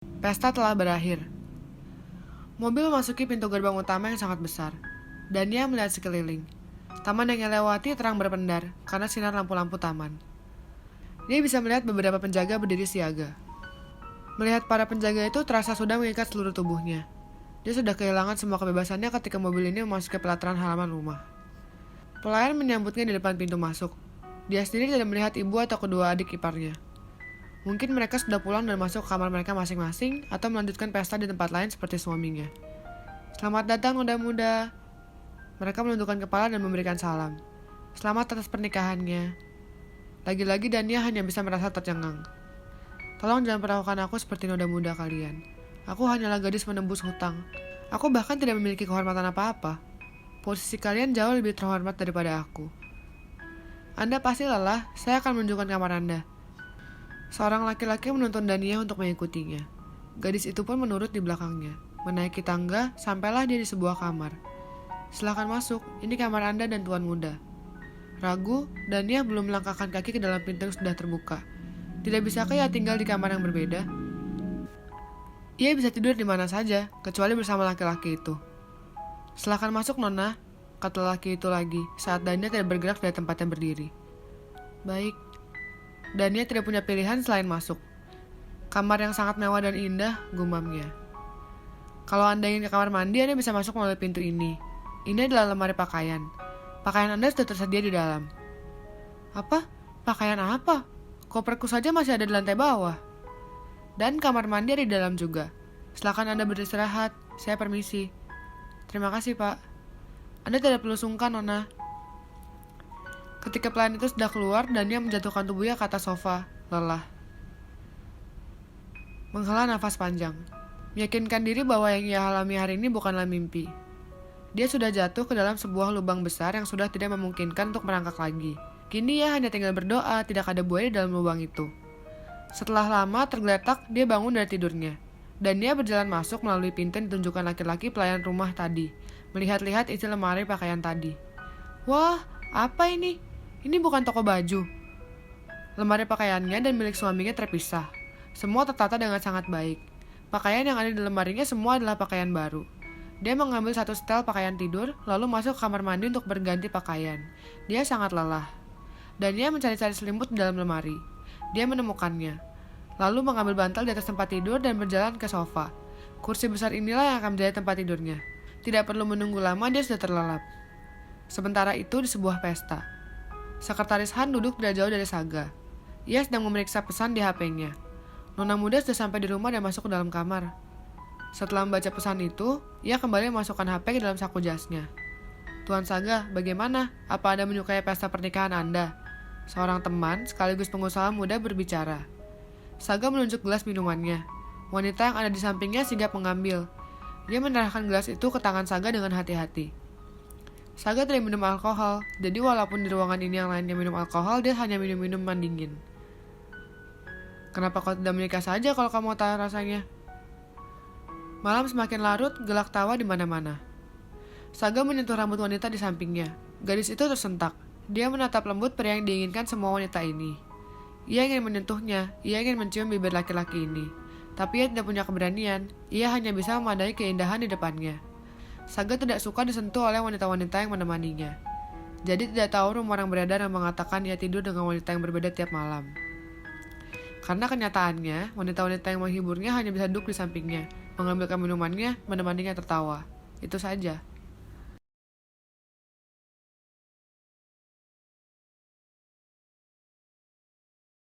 Pesta telah berakhir. Mobil memasuki pintu gerbang utama yang sangat besar. Dania melihat sekeliling. Taman yang ia lewati terang berpendar karena sinar lampu-lampu taman. Dia bisa melihat beberapa penjaga berdiri siaga. Melihat para penjaga itu terasa sudah mengikat seluruh tubuhnya. Dia sudah kehilangan semua kebebasannya ketika mobil ini memasuki pelataran halaman rumah. Pelayan menyambutnya di depan pintu masuk. Dia sendiri tidak melihat ibu atau kedua adik iparnya. Mungkin mereka sudah pulang dan masuk ke kamar mereka masing-masing atau melanjutkan pesta di tempat lain seperti suaminya. Selamat datang muda-muda. Mereka menundukkan kepala dan memberikan salam. Selamat atas pernikahannya. Lagi-lagi Dania hanya bisa merasa tercengang. Tolong jangan perlakukan aku seperti noda muda kalian. Aku hanyalah gadis menembus hutang. Aku bahkan tidak memiliki kehormatan apa-apa. Posisi kalian jauh lebih terhormat daripada aku. Anda pasti lelah, saya akan menunjukkan kamar Anda. Seorang laki-laki menuntun Dania untuk mengikutinya. Gadis itu pun menurut di belakangnya. Menaiki tangga, sampailah dia di sebuah kamar. Silakan masuk, ini kamar Anda dan tuan muda. Ragu, Dania belum melangkahkan kaki ke dalam pintu yang sudah terbuka. Tidak bisakah ia tinggal di kamar yang berbeda? Ia bisa tidur di mana saja, kecuali bersama laki-laki itu. Silakan masuk, Nona, kata laki itu lagi, saat Dania tidak bergerak dari tempatnya berdiri. Baik. Dania tidak punya pilihan selain masuk. Kamar yang sangat mewah dan indah, gumamnya. Kalau Anda ingin ke kamar mandi, Anda bisa masuk melalui pintu ini. Ini adalah lemari pakaian. Pakaian Anda sudah tersedia di dalam. Apa? Pakaian apa? Koperku saja masih ada di lantai bawah. Dan kamar mandi ada di dalam juga. Silakan Anda beristirahat. Saya permisi. Terima kasih, Pak. Anda tidak perlu sungkan, Nona. Ketika pelayan itu sudah keluar, Dania menjatuhkan tubuhnya ke atas sofa, lelah. Menghela nafas panjang, meyakinkan diri bahwa yang ia alami hari ini bukanlah mimpi. Dia sudah jatuh ke dalam sebuah lubang besar yang sudah tidak memungkinkan untuk merangkak lagi. Kini ia hanya tinggal berdoa tidak ada buaya di dalam lubang itu. Setelah lama tergeletak, dia bangun dari tidurnya. Dania berjalan masuk melalui pintu yang ditunjukkan laki-laki pelayan rumah tadi, melihat-lihat isi lemari pakaian tadi. Wah, apa ini? Ini bukan toko baju. Lemari pakaiannya dan milik suaminya terpisah. Semua tertata dengan sangat baik. Pakaian yang ada di lemarinya semua adalah pakaian baru. Dia mengambil satu setel pakaian tidur, lalu masuk ke kamar mandi untuk berganti pakaian. Dia sangat lelah. Dania mencari-cari selimut di dalam lemari. Dia menemukannya. Lalu mengambil bantal di atas tempat tidur dan berjalan ke sofa. Kursi besar inilah yang akan menjadi tempat tidurnya. Tidak perlu menunggu lama, dia sudah terlelap. Sementara itu di sebuah pesta. Sekretaris Han duduk tidak jauh dari Saga. Ia sedang memeriksa pesan di HP-nya. Nona muda sudah sampai di rumah dan masuk ke dalam kamar. Setelah membaca pesan itu, ia kembali memasukkan HP ke dalam saku jasnya. Tuan Saga, bagaimana? Apa Anda menyukai pesta pernikahan Anda? Seorang teman sekaligus pengusaha muda berbicara. Saga menunjuk gelas minumannya. Wanita yang ada di sampingnya sigap mengambil. Dia menyerahkan gelas itu ke tangan Saga dengan hati-hati. Saga tidak minum alkohol, jadi walaupun di ruangan ini yang lainnya minum alkohol, dia hanya minum minuman dingin. Kenapa kau tidak menikah saja kalau kamu tahu rasanya? Malam semakin larut, gelak tawa di mana-mana. Saga menyentuh rambut wanita di sampingnya. Gadis itu tersentak. Dia menatap lembut pria yang diinginkan semua wanita ini. Ia ingin menyentuhnya, ia ingin mencium bibir laki-laki ini. Tapi ia tidak punya keberanian, ia hanya bisa memadai keindahan di depannya. Saga tidak suka disentuh oleh wanita-wanita yang menemaninya. Jadi tidak tahu rumor yang beredar yang mengatakan ia tidur dengan wanita yang berbeda tiap malam. Karena kenyataannya, wanita-wanita yang menghiburnya hanya bisa duduk di sampingnya, mengambilkan minumannya, menemaninya tertawa. Itu saja.